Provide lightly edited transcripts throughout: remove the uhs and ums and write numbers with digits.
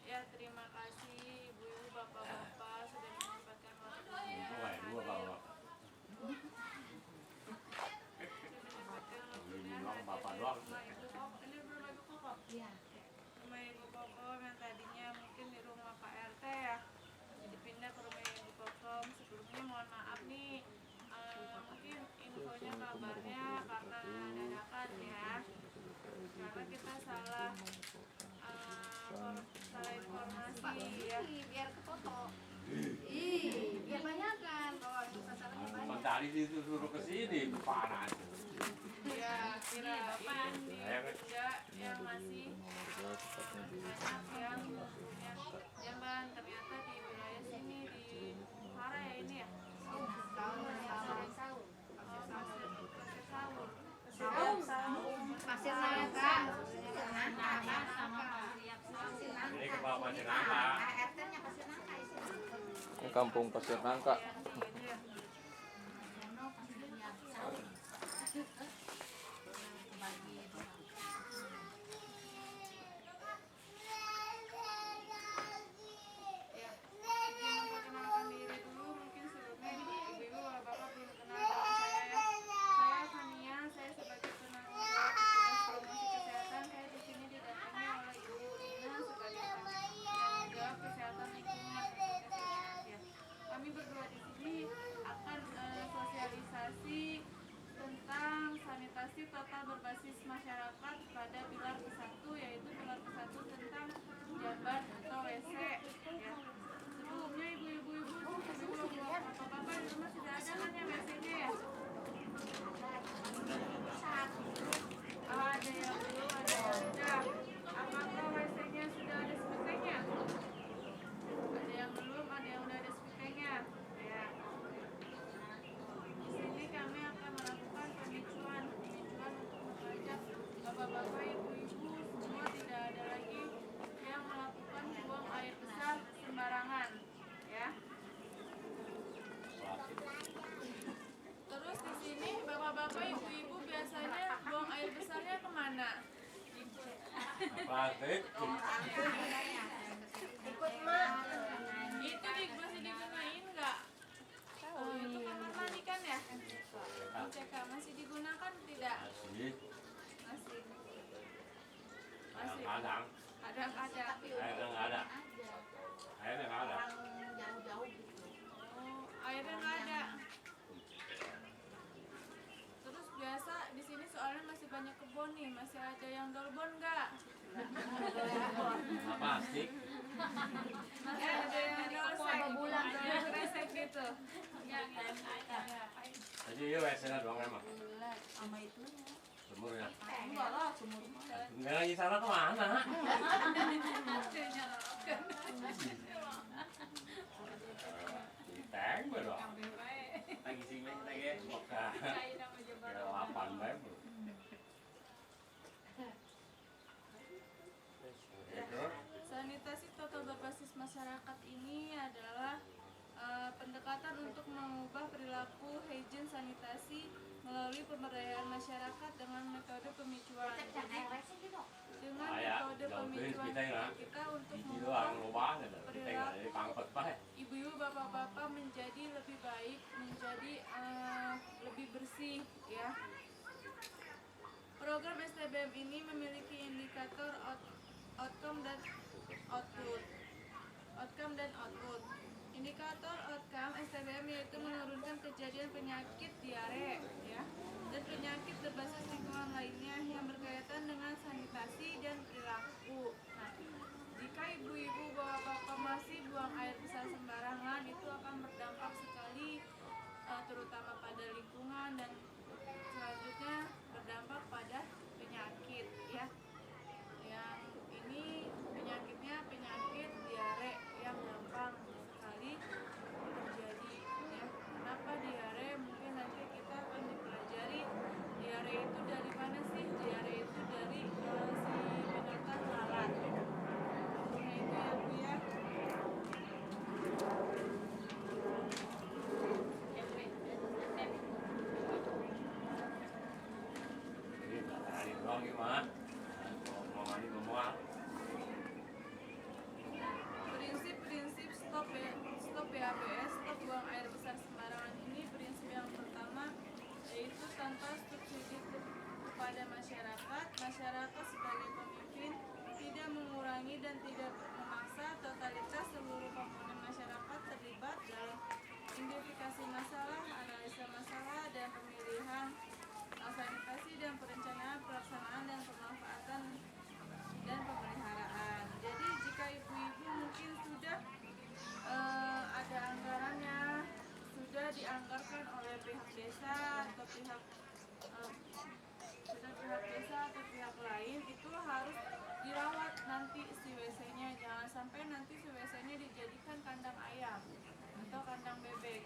Ya, terima kasih ibu-ibu, bapak-bapak sudah menyempatkan waktunya. Sudah menyempatkan waktunya hadir di rumah ibu Koko. Ini rumah ibu Koko. Iya. Rumah ibu Koko yang tadinya mungkin di rumah Pak RT ya, dipindah ke rumah ibu Koko. Sebelumnya mohon maaf nih, mungkin infonya kabarnya karena dadakan ya, karena kita salah informasi ya. Biar kefoto. Biar banyak kan kalau sasarannya banyak. Tadi disuruh ke sini panas. Ya, kira Bapak enggak yang masih banyak yang punya jamban, ternyata di wilayah sini di Hara ya ini ya. Pasir Nangka sama Pasir Nangka. Ini ke bawah Pasir Nangka. RT-nya Pasir Nangka isi. Kampung Pasir Nangka. Perkenalkan diri dulu, mungkin sebelumnya ibu-ibu bapak belum kenal dengan saya ya. Saya Fania, saya sebagai penanggung jawab petugas promosi kesehatan. Saya di sini didatangi oleh Ibu Nina sebagai penanggung jawab kesehatan lingkungan. Ya. Kami berdua di sini akan sosialisasi tentang sanitasi total berbasis masyarakat pada pilar ke-1, yaitu pilar ke-1 tentang jamban atau WC ya. Sebelumnya ibu-ibu bapak-bapak di rumah sudah ada kan ya WC-nya ya? Ada yang belum, ada yang sudah. Apakah WC-nya sudah ada SPT-nya? Ada yang belum, ada yang sudah ada SPT-nya ya. Di sini kami akan melakukan pemicuan untuk mengajak bapak-bapak, ibu-ibu semua tidak ada lagi yang melakukan buang air besar sembarangan ya. Terus di sini bapak-bapak, ibu-ibu biasanya buang air besarnya kemana? Plastik. Ikut mak. Itu masih digunain nggak? Itu kamar mandi kan ya? CK masih digunakan tidak? Masih. Kadang-kadang. Kadang-kadang. Airnya nggak ada. Airnya nggak ada. Jauh-jauh gitu. Oh, airnya nggak ada. Terus biasa di sini soalnya masih banyak kebun nih, masih ada yang dolbon nggak? Nah, plastik. Masih ada yang dolsek gitu. Jadi iya WC-nya doang emang. Sama itunya. Sumurnya. Enggak lah, sumur mah. Enggak lagi sana kemana? Di tank baru. Lagi sini lagi buka. Kira 8 bae. Sanitasi total berbasis masyarakat ini adalah pendekatan untuk mengubah perilaku hygiene sanitasi melalui pemberdayaan masyarakat dengan metode pemicuan. Dengan metode pemicuan kita untuk mengubah perilaku ibu-ibu, bapak-bapak menjadi lebih baik, menjadi lebih bersih ya. Program STBM ini memiliki indikator outcome dan output. Indikator outcome STBM yaitu menurunkan kejadian penyakit diare ya, dan penyakit berbasis lingkungan lainnya yang berkaitan dengan sanitasi dan perilaku. Nah, jika ibu-ibu bapak-bapak masih buang air besar sembarangan, itu akan berdampak sekali terutama pada lingkungan dan selanjutnya berdampak pada penyakit ya. Yang ini penyakitnya penyakit diare yang gampang sekali terjadi ya. Kenapa diare? Mungkin nanti kita akan dipelajari diare itu dari mana sih? Diare masyarakat sebagai pemimpin tidak mengurangi dan tidak memaksa totalitas seluruh komponen masyarakat terlibat dalam identifikasi masalah, analisa masalah, dan pemilihan sanitasi dan perencanaan, pelaksanaan, dan pemanfaatan dan pemeliharaan. Jadi jika ibu-ibu mungkin sudah ada anggarannya, sudah dianggarkan oleh pihak desa atau pihak pihak lain, itu harus dirawat nanti si WC-nya. Jangan sampai nanti si WC-nya dijadikan kandang ayam atau kandang bebek.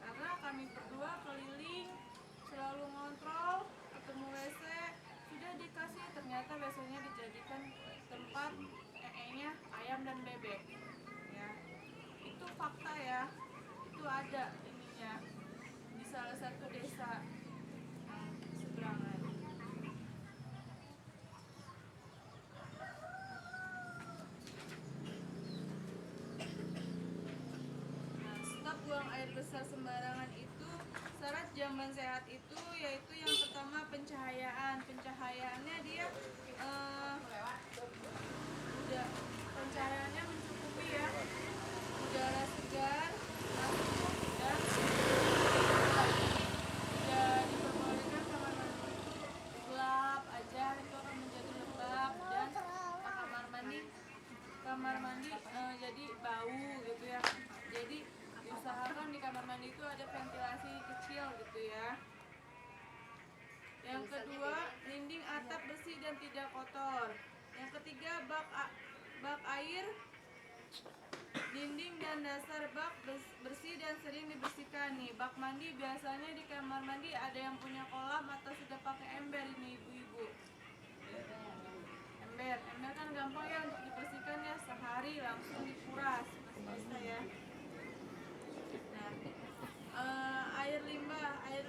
Karena kami berdua keliling selalu ngontrol, ketemu WC sudah dikasih, ternyata WC-nya dijadikan tempat nya ayam dan bebek. Ya, itu fakta ya, itu ada ininya di salah satu desa seberangan. Nah, stop buang air besar sembarangan itu syarat jamban sehat itu yaitu yang pertama pencahayaan. Pencahayaannya dia udah pencahayaannya mencukupi ya, udara segar masuk dan tidak diperbolehkan kamar mandi gelap aja, itu akan menjadi lembab, dan kamar mandi jadi bau gitu ya. Jadi diusahakan di kamar mandi itu ada ventilasi kecil gitu ya. Yang kedua, dinding atap bersih dan tidak kotor. Yang ketiga, bak air, dinding dan dasar bak bersih dan sering dibersihkan nih. Bak mandi biasanya di kamar mandi ada yang punya kolam atau sudah pakai ember ini ibu-ibu. Ember kan gampang ya untuk dibersihkan ya, sehari langsung dikuras, masih bisa ya. Nah, air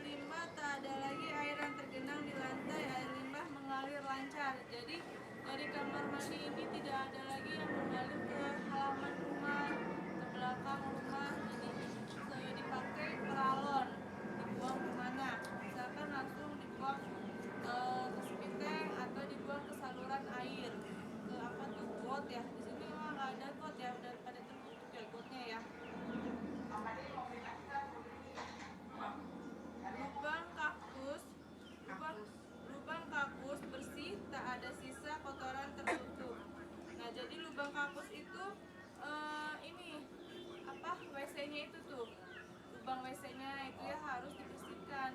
limbah tak ada lagi air yang tergenang di lantai, air limbah mengalir lancar. Jadi dari kamar mandi ini tidak ada lagi yang mengalir ke halaman rumah, ke belakang rumah. Jadi dipakai peralon, dibuang kemana? Misalkan langsung dibuang ke sepiteng atau dibuang ke saluran air, ke apa tuh, got ya. Di sini memang nggak ada got ya, udah pada tertutup ya gotnya ya. Lubang kakus bersih, tak ada sisa kotoran tertutup. Nah, jadi lubang kakus itu ini apa, WC-nya itu tuh, lubang WC-nya itu ya harus dibersihkan.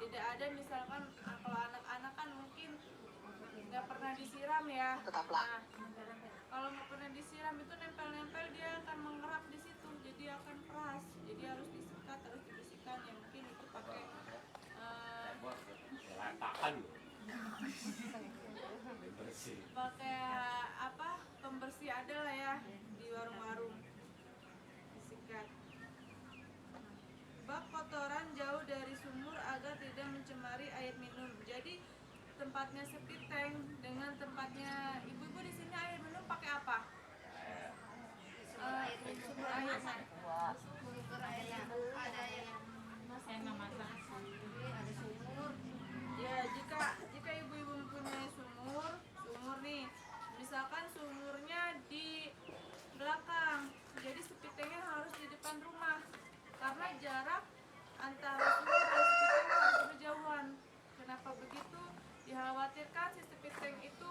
Tidak ada misalkan kalau anak-anak kan mungkin nggak pernah disiram ya. Nah, kalau nggak pernah disiram itu nempel-nempel, dia akan mengerap di situ, jadi akan keras. Jadi harus disikat, harus dibersihkan ya. Mungkin itu pakai apa, pembersih ada lah ya di warung-warung, disikat. Bak kotoran jauh dari sumur agar tidak mencemari air minum. Jadi tempatnya sepiteng dengan tempatnya ibu-ibu di sini air minum pakai apa? Sumur air. Ada yang masak sendiri, ada sumur. Ya, jika ibu-ibu mempunyai sumur nih, misalkan sumurnya di belakang, jadi sepitengnya harus di depan rumah. Karena jarak antara sumur dan sepiteng harus berjauhan. Kenapa begitu? Dikhawatirkan si sepiteng itu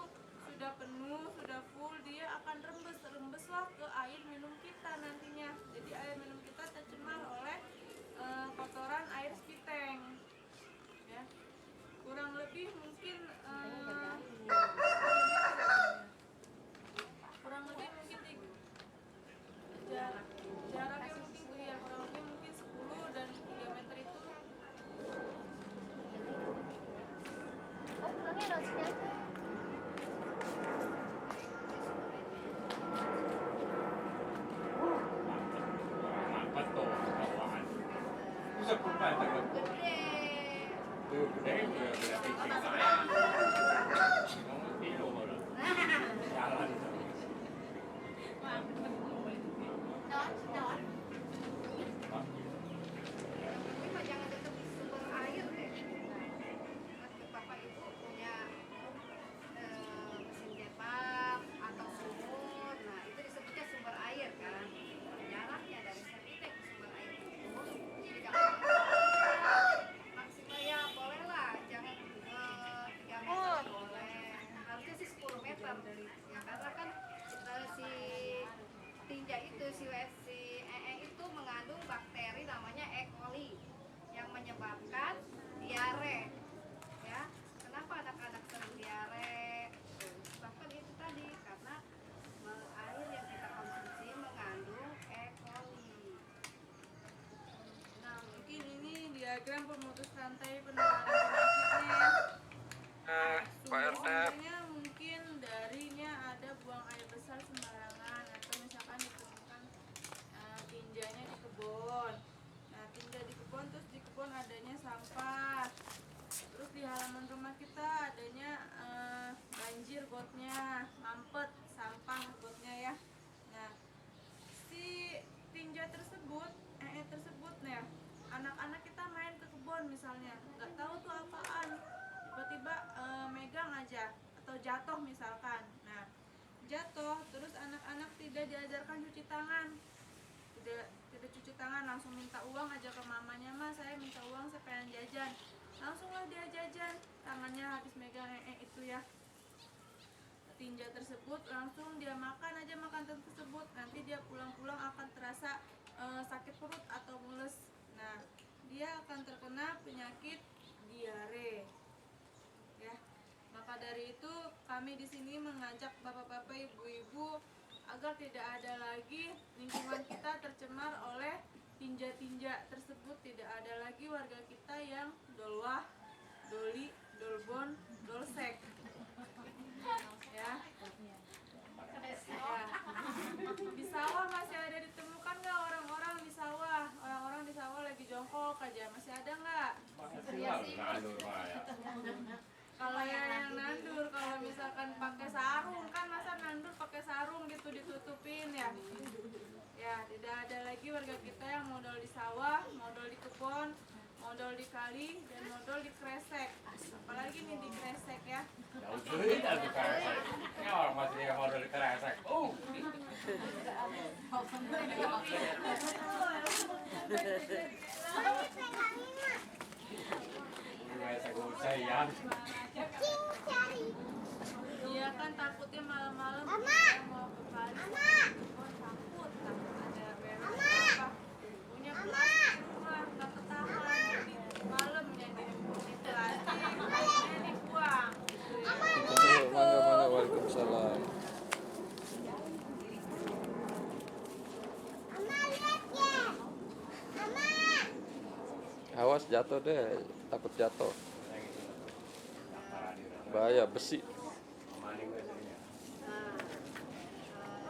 sudah penuh, sudah full, dia akan rembeslah ke air minum kita nantinya. Jadi air minum kita tercemar oleh kotoran air sepiteng. Ya. Kurang lebih mungkin jaraknya mungkin kurang lebih mungkin 10 dan 3 meter itu. Pulangnya lewat sini aja. Betul, kawan. Bisa pulpen terus. Tuh, gede udah tinggi saya. Kamu tidur baru. Jalan. Don. Ini mah jangan dekat di sumber air deh. Bapak Ibu punya keluar ya, karena kan si tinja itu si itu mengandung bakteri namanya E. coli yang menyebabkan diare ya. Kenapa anak-anak sering diare? Bahkan itu tadi karena air yang kita konsumsi mengandung E. coli. Nah, mungkin ini diagram pemutus rantai penularan penyakitnya. Sumber-sumbernya mungkin darinya ada buang air besar sembarangan atau misalkan ditemukan tinjanya di kebun. Nah, tinja di kebun, terus di kebun adanya sampah. Terus di halaman rumah kita adanya banjir gotnya, mampet, sampah gotnya ya. Nah, si tinja tersebut, nah, anak-anak kita main ke kebun misalnya, nggak tahu tuh apaan, tiba-tiba megang aja atau jatuh misalkan. Nah, jatuh terus anak-anak tidak diajarkan cuci tangan, tidak cuci tangan, langsung minta uang aja ke mamanya, mas saya minta uang, saya pengen jajan, langsunglah dia jajan, tangannya habis megang itu ya, tinja tersebut, langsung dia makan aja makanan tersebut, nanti dia pulang-pulang akan terasa sakit perut atau mules. Nah, dia akan terkena penyakit diare ya. Maka dari itu kami di sini mengajak bapak-bapak, ibu-ibu agar tidak ada lagi lingkungan kita tercemar oleh tinja-tinja tersebut, tidak ada lagi warga kita yang dolwah, doli, dolbon, dolsek ya. Di sawah masih ada ditemukan nggak orang-orang di sawah? Orang-orang di sawah lagi jongkok aja, masih ada nggak? Kalau yang nandur, kalau misalkan pakai sarung kan, masa nandur pakai sarung gitu ditutupin ya? Ya, tidak ada lagi warga kita yang modal di sawah, modal di kebun, modal di kali, dan modal di kresek. Apalagi nih di kresek ya. Ini orang masih modal di kresek. Ya. Iya kan, takutnya malam-malam mau ke kali. Takut ada beres apa. Punya pulang rumah nggak ketahan, jadi malam jadi plastik dibuang. Mana Waalaikumsalam. Awas jatuh deh, takut jatuh. Bahaya besi.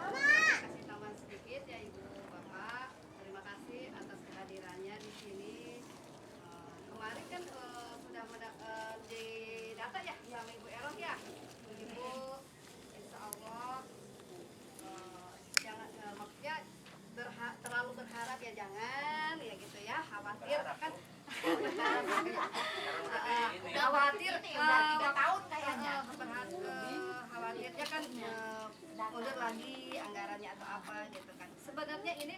Kasih tambahan sedikit ya Ibu Bapak, terima kasih atas kehadirannya di sini. Kemarin kan sudah di data ya sama Ibu Eros ya, Ibu Insya Allah jangan maksudnya terlalu berharap ya, jangan ya gitu ya, khawatir kan khawatir 3 tahun kayaknya khawatirnya kan mundur lagi anggarannya atau apa gitu kan. Sebenarnya ini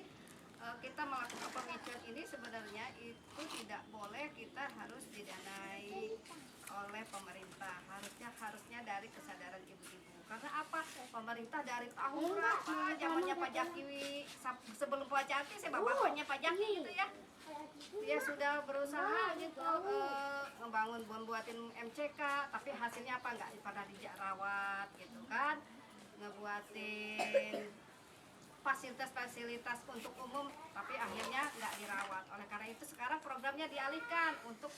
kita melakukan pemicuan ini sebenarnya itu tidak boleh, kita harus didanai oleh pemerintah, harusnya dari kesadaran ibu-ibu. Karena apa? Pemerintah dari tahun berapa zamannya Pak Jaki, sebelum Pak Jaki, saya bapaknya Pak Jaki gitu ya, dia sudah berusaha gitu membuatin MCK, tapi hasilnya apa? Nggak pernah dirawat gitu kan, ngebuatin fasilitas-fasilitas untuk umum, tapi akhirnya nggak dirawat. Oleh karena itu sekarang programnya dialihkan untuk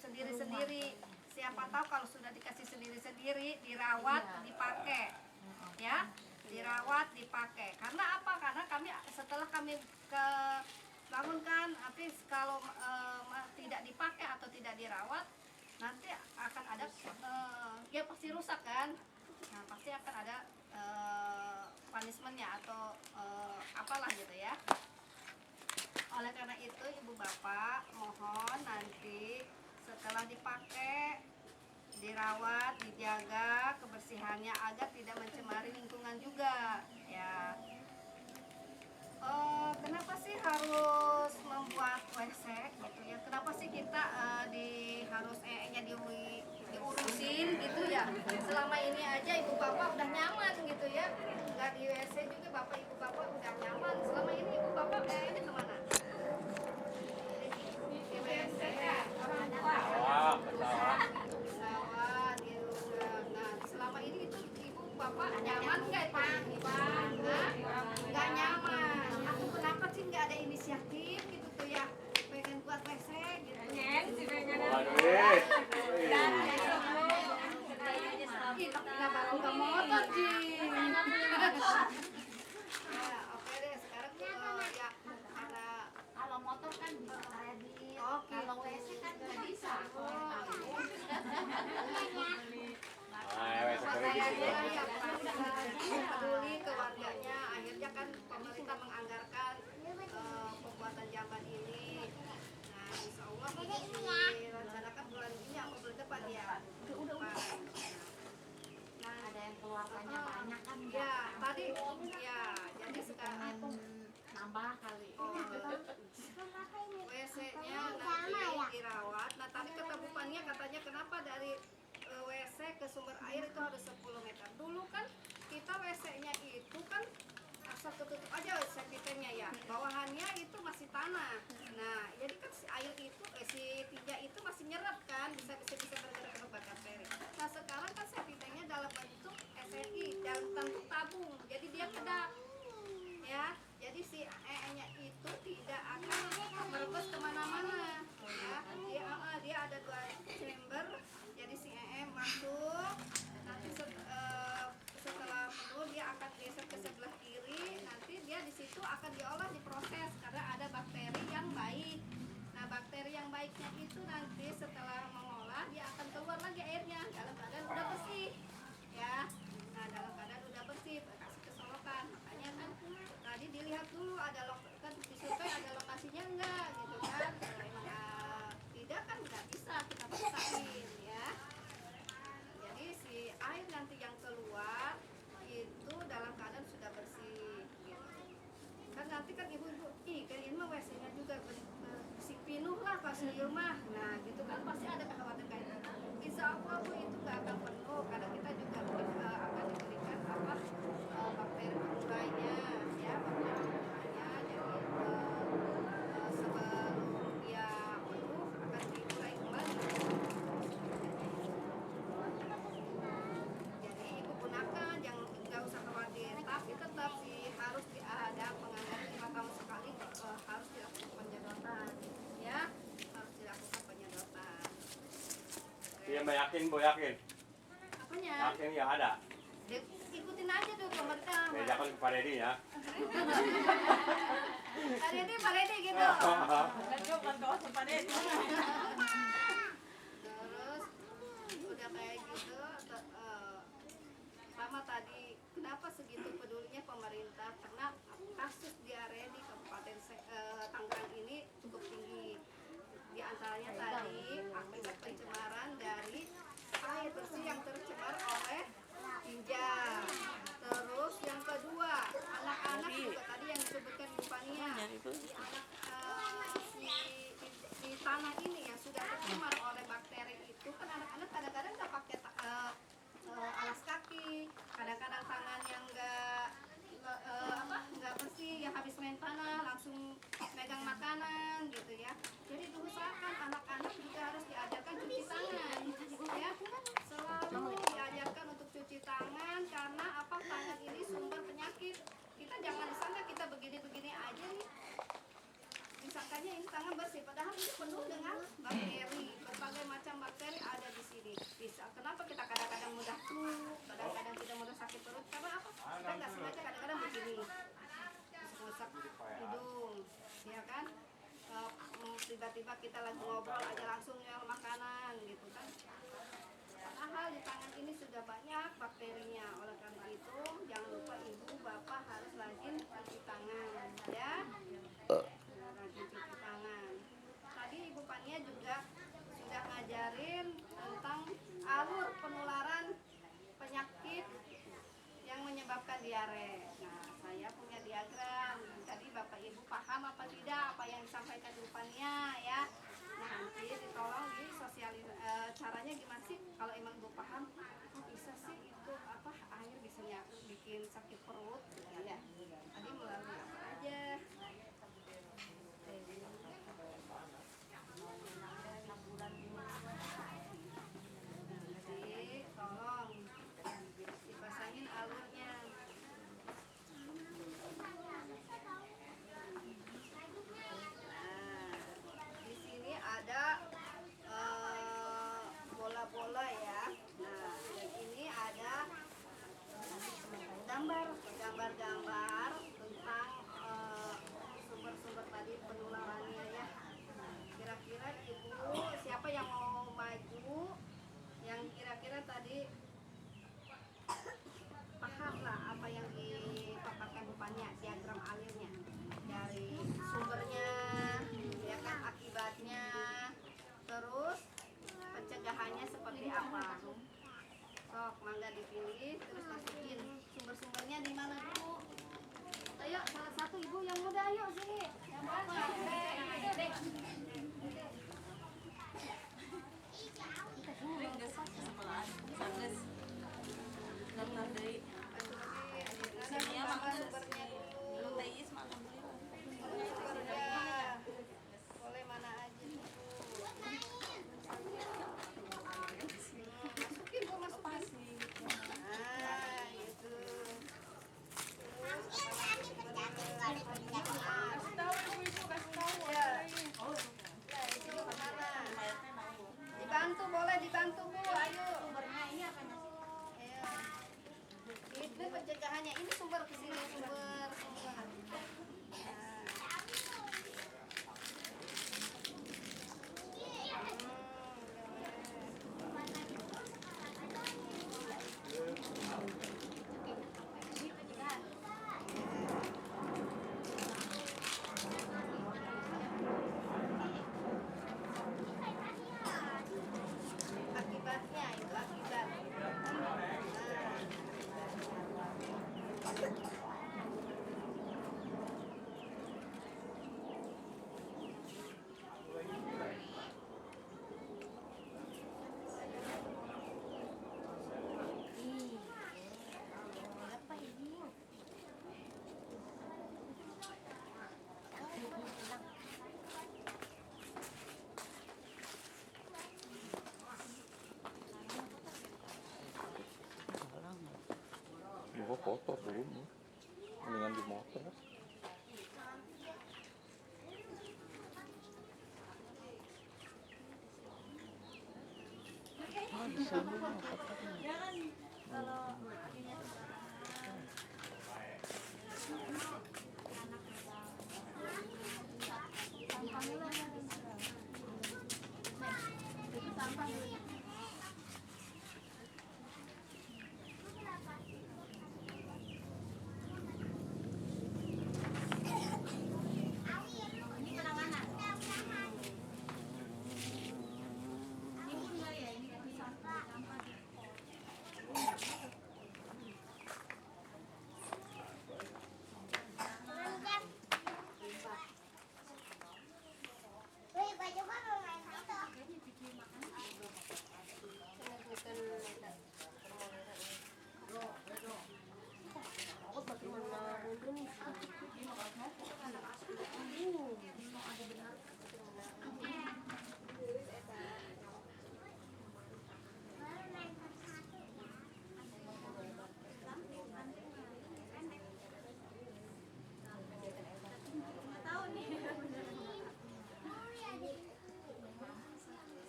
sendiri-sendiri. Siapa tahu kalau sudah dikasih sendiri-sendiri, dirawat, dipakai, ya, dirawat, dipakai. Karena apa? Karena kami setelah kami bangunkan, tapi kalau tidak dipakai atau tidak dirawat, nanti akan ada ya pasti rusak kan. Nah, pasti akan ada punishmentnya atau apalah gitu ya. Oleh karena itu Ibu Bapak mohon nanti setelah dipakai, dirawat, dijaga kebersihannya agar tidak mencemari lingkungan juga ya. Kenapa sih harus membuat WC gitu ya? Kenapa sih kita harus nya diurut urusin gitu ya. Selama ini aja ibu bapak udah nyaman gitu ya. Nggak di WC juga bapak ibu bapak udah nyaman. Selama ini ibu bapak kayaknya kemana? Di WC ya. Wah, pesawat. Sawah di rumah. Nah, selama ini itu ibu bapak nyaman nggak Pak? Nggak nyaman. Aku kenapa sih nggak ada inisiatif gitu tuh ya? Pengen buat WC gitu. Wah, duit. Ih, tapi nggak baru ke motor, Jin. Ya, oke deh. Sekarang ya ada Kalau motor kan bisa ready. Oke. Kalau WC kan nggak bisa. Ah, wes keren Kayaknya gitu. yang peduli ke warganya. Akhirnya kan pemerintah menganggarkan pembuatan jamban ini. Nah, insya Allah direncanakan bulan ini atau bulan depan ya. Nah, Ada yang keluarganya banyak kan. ya tadi ya jadi sekarang Nambah kali. WC-nya nanti dirawat. Nah tadi kata Bu Pania katanya kenapa dari WC ke sumber air itu harus 10 meter. Dulu kan kita WC-nya itu kan asal ketutup aja septic tank-nya ya. Bawahannya itu masih tanah. Nah jadi kan si air itu si tinja itu masih nyerap kan bisa bergerak ke bakteri. Nah sekarang kan septic tank-nya dalam bentuk SNI dalam bentuk tabung. Jadi dia kedap ya. Jadi si nya itu tidak akan merebus kemana-mana ya. Dia ada 2 chamber. Jadi si masuk nanti setelah penuh dia akan geser ke sebelah kiri. Nanti dia di situ akan diolah diproses karena ada bakteri yang baik. Nah bakteri yang baiknya itu nanti setelah mengolah dia akan keluar lagi airnya dalam keadaan udah bersih ya. Nah dalam keadaan udah bersih kasih kesolokan. Makanya kan tadi dilihat dulu ada kan disurvei ada lokasinya enggak gitu kan. Kalau emang tidak kan nggak bisa kita paksain ya. Jadi si air nanti yang keluar itu dalam keadaan sudah bersih gitu. Kan nanti kan ibu-ibu kan ini mah WC-nya juga bersih pinuh lah pas di rumah. Nah gitu kan pasti ada kekhawatiran kayak gitu. Insya Allah Bu itu nggak akan penuh karena kita juga akan diberikan bakteri pengurainya ya bakteri pengurainya. Jadi sebelum dia penuh akan diurai kembali. Jadi ibu gunakan, jangan nggak usah khawatir. Tapi tetap sih harus ada penganggaran 5 tahun sekali harus dilakukan penyedotan, ya harus dilakukan penyedotan. Iya, Mbak yakin, Bu yakin. Apanya? Yakin ya ada. Ikutin aja tuh pemerintah. Bedakan ke Pak Deddy ya. Pak Deddy gitu. Terus udah kayak gitu sama tadi kenapa segitu pedulinya pemerintah karena kasus diare di Kabupaten Tangerang ini cukup tinggi. Di antaranya tadi akibat pencemaran dari air bersih yang tercemar oleh tinja. Terus yang kedua anak-anak juga tadi yang disebutkan Ibu Pania di tanah ini yang sudah tercemar oleh bakteri itu kan anak-anak kadang-kadang nggak pakai alas kaki, kadang-kadang tangan yang nggak bersih, yang habis main tanah langsung megang makanan gitu ya. Jadi diusahakan anak-anak juga harus diajarkan cuci tangan ya, selalu diajarkan untuk cuci tangan karena apa, tangan ini sumber penyakit. Kita jangan disangka kita begini-begini aja nih, disangkanya ini tangan bersih, padahal ini penuh dengan bakteri, berbagai macam bakteri ada di sini. Bisa kenapa kita kadang-kadang mudah flu, kadang-kadang kita mudah sakit perut karena apa? Kita nggak sengaja kadang-kadang begini, rusak hidung, ya kan? Tiba-tiba kita lagi ngobrol aja langsung nyol makanan gitu kan. Padahal di tangan ini sudah banyak bakterinya. Oleh karena itu jangan lupa ibu bapak harus rajin cuci tangan ya. Rajin cuci tangan. Tadi Ibu Pania juga sudah ngajarin tentang alur penularan penyakit yang menyebabkan diare. Nah, saya punya diagram. Tadi Bapak Ibu paham apa tidak apa yang disampaikan Ibu Pania ya? Nah, nanti ditolong di caranya gimana sih? kalau emang ibu paham, oh bisa sih itu apa air bisa bikin sakit perut, ya. Tadi melalui apa aja? Jadi tolong dipasangin alurnya. Nah, di sini ada bola-bola ya. Nah, dan ini ada gambar-gambar tentang sumber-sumber tadi penularannya ya. Kira-kira ibu siapa yang mau maju, yang kira-kira tadi paham lah apa yang dipaparkan rupanya, diagram alirnya dari sumbernya, ya kan, akibatnya, terus pencegahannya seperti apa. Sok mangga dipilih, terus masukin sumber-sumbernya di mana dulu. Ayo salah satu ibu yang muda, ayo sini, yang mana? Boleh mana aja. Masukin, Bu, masukin. Nah, itu. Kasih tahu ibu-ibu, kasih tahu. Ya. Ya, di sini kemana? Dibantu, boleh dibantu, Bu. Ayo. Sumbernya ini apa sih? Ayo. Ini pencegahannya. Ini sumber ke sini, sumber. Akibatnya itu akibat. Apa ini? Gua kotor dulu nih. Mendingan di motor. Ini penanganan. Ini enggak ya, ini kan bisa sampah.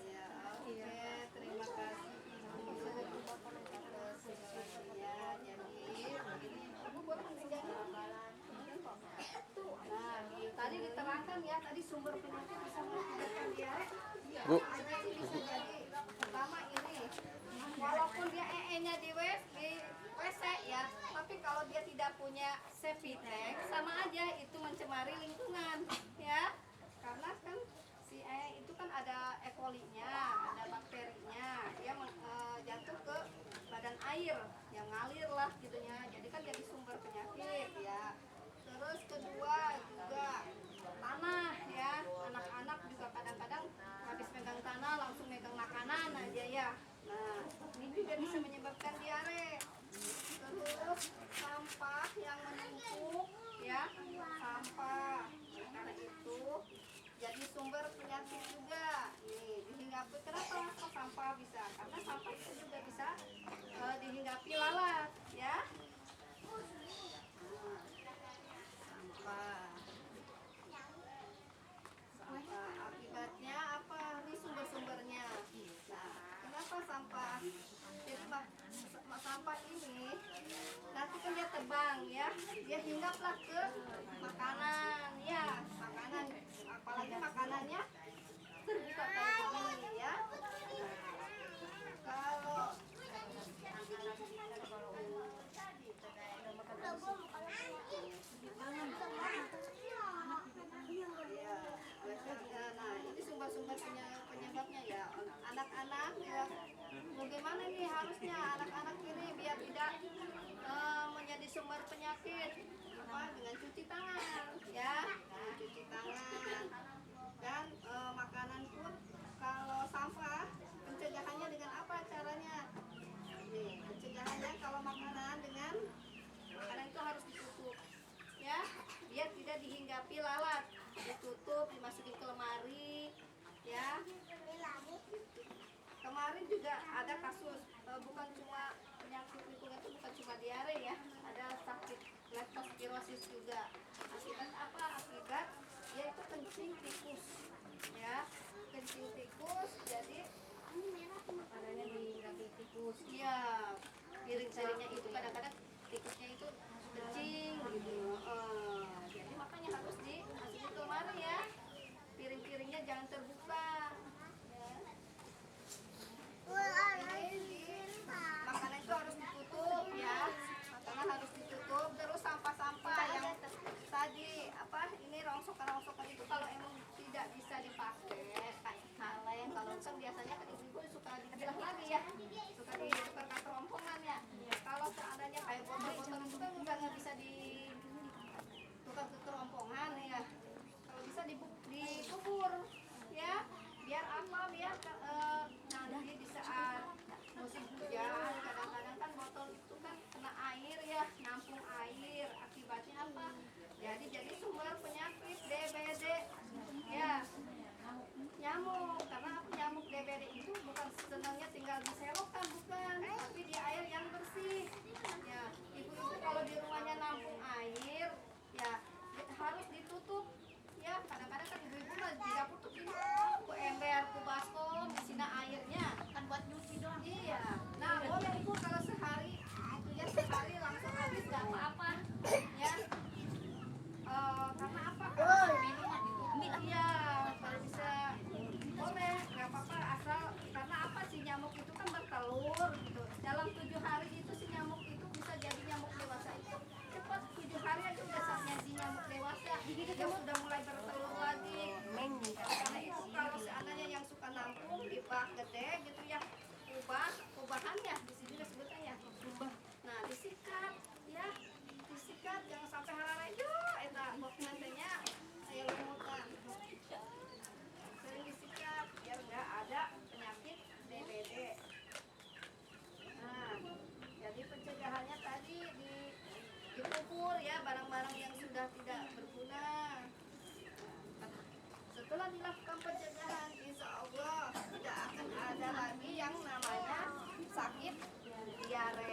Ya, oke, terima kasih Ibu. Ya, jadi begini. Ibu boleh menjadi. Nah, tadi diterangkan ya, tadi sumber penyakit bisa mengakibatkan diare. Bu. Ada sih bisa jadi pertama ini. Walaupun dia nya di WC ya, tapi kalau dia tidak punya septic tank, sama aja itu mencemari lingkungan ya. Karena kan si itu kan ada E. coli-nya, ada bakterinya, dia jatuh ke badan air yang ngalir lah gitunya, jadi kan jadi sumber penyakit ya. Terus kedua juga tanah ya, anak-anak juga kadang-kadang habis megang tanah langsung megang makanan aja ya. Nah juga bisa menyebabkan diare. Terus sampah yang menumpuk, ya, sampah. Karena itu jadi sumber penyakit juga. Nih, dihinggapi. Kenapa kok sampah bisa? Karena sampah itu juga bisa dihinggapi lalat, ya. Sampah. Sampah akibatnya apa? Ini sumber-sumbernya. Nah, kenapa sampah? Jadi sampah ini nanti kan dia terbang, ya, dia hinggaplah ke makanan, ya, makanan, apalagi makanannya terbuka kayak gini, ya. Kalau nah, ini sumber-sumber penyebabnya, ya. Anak-anak, ya, bagaimana nih harusnya anak-anak ini biar tidak menjadi sumber penyakit, apa, dengan cuci tangan, ya, dengan cuci tangan. Dan makanan pun kalau sampah pencegahannya dengan apa caranya? Nih, pencegahannya kalau makanan itu harus ditutup, ya, dia tidak dihinggapi lalat, ditutup, dimasukin ke lemari, ya. Kemarin juga ada kasus, bukan cuma penyakit lingkungan, itu bukan cuma diare, ya, ada sakit leptospirosis juga. Akibat apa? Akibat dia itu kencing tikus, ya, kencing tikus. Jadi adanya dihinggapi tikus, ya, piring-piringnya itu kadang-kadang tikusnya itu kencing gitu. Jadi makanya harus dimasukin ke lemari, ya, piring-piringnya jangan terbuka, ya. Makanan itu harus ditutup, ya, makanan harus ditutup. Terus sampah-sampah yang tadi apa, ini rongsokan itu kalau emang tidak bisa dipakai kayak kaleng, kalau kan biasanya kan ibu-ibu suka dipilah lagi, ya, suka ditukar ke kerompongan, ya. Kalau seandainya kayak botol-botol itu kan udah nggak bisa ditukar ke kerompongan, ya. Kalau bisa dikubur, ya, biar apa, biar nanti di saat musim hujan kadang-kadang kan botol itu kan kena air, ya, nampung air. Akibatnya apa? Jadi sumber penyakit DBD, ya, nyamuk. Karena nyamuk DBD itu bukan senangnya tinggal di selokan, bukan, tapi di air yang bersih, ya. Ibu-ibu kalau di rumahnya nampung air, ya, harus ditutup, ya. Kadang-kadang kan ibu-ibu mah di dapur tuh ke ember, ke baskom, isinya airnya kan buat nyuci doang. Iya. Nah, boleh ibu kalau sehari itu, ya, sehari langsung habis nggak apa-apa, ya. Karena apa? Minuman gitu. Iya, kalau bisa boleh, nggak apa-apa, asal karena apa, si nyamuk itu kan bertelur gitu. Dalam 7 hari itu si nyamuk itu bisa jadi nyamuk dewasa itu cepat, 7 hari aja udah saatnya si nyamuk dewasa, dia sudah mulai bertelur lagi. Karena itu kalau seandainya yang suka nampung di bak gede gitu, ya, kubahannya di sini disebutnya, ya, kubah. Nah, disikat, ya, disikat jangan sampai halaran jo eta bok nantinya aya lumutan. Sering disikat biar enggak ada penyakit DBD. Nah, jadi pencegahannya tadi dikubur, ya, barang-barang yang sudah tidak berguna. Setelah dilakukan pencegahan, insya Allah tidak akan ada lagi yang namanya sakit diare.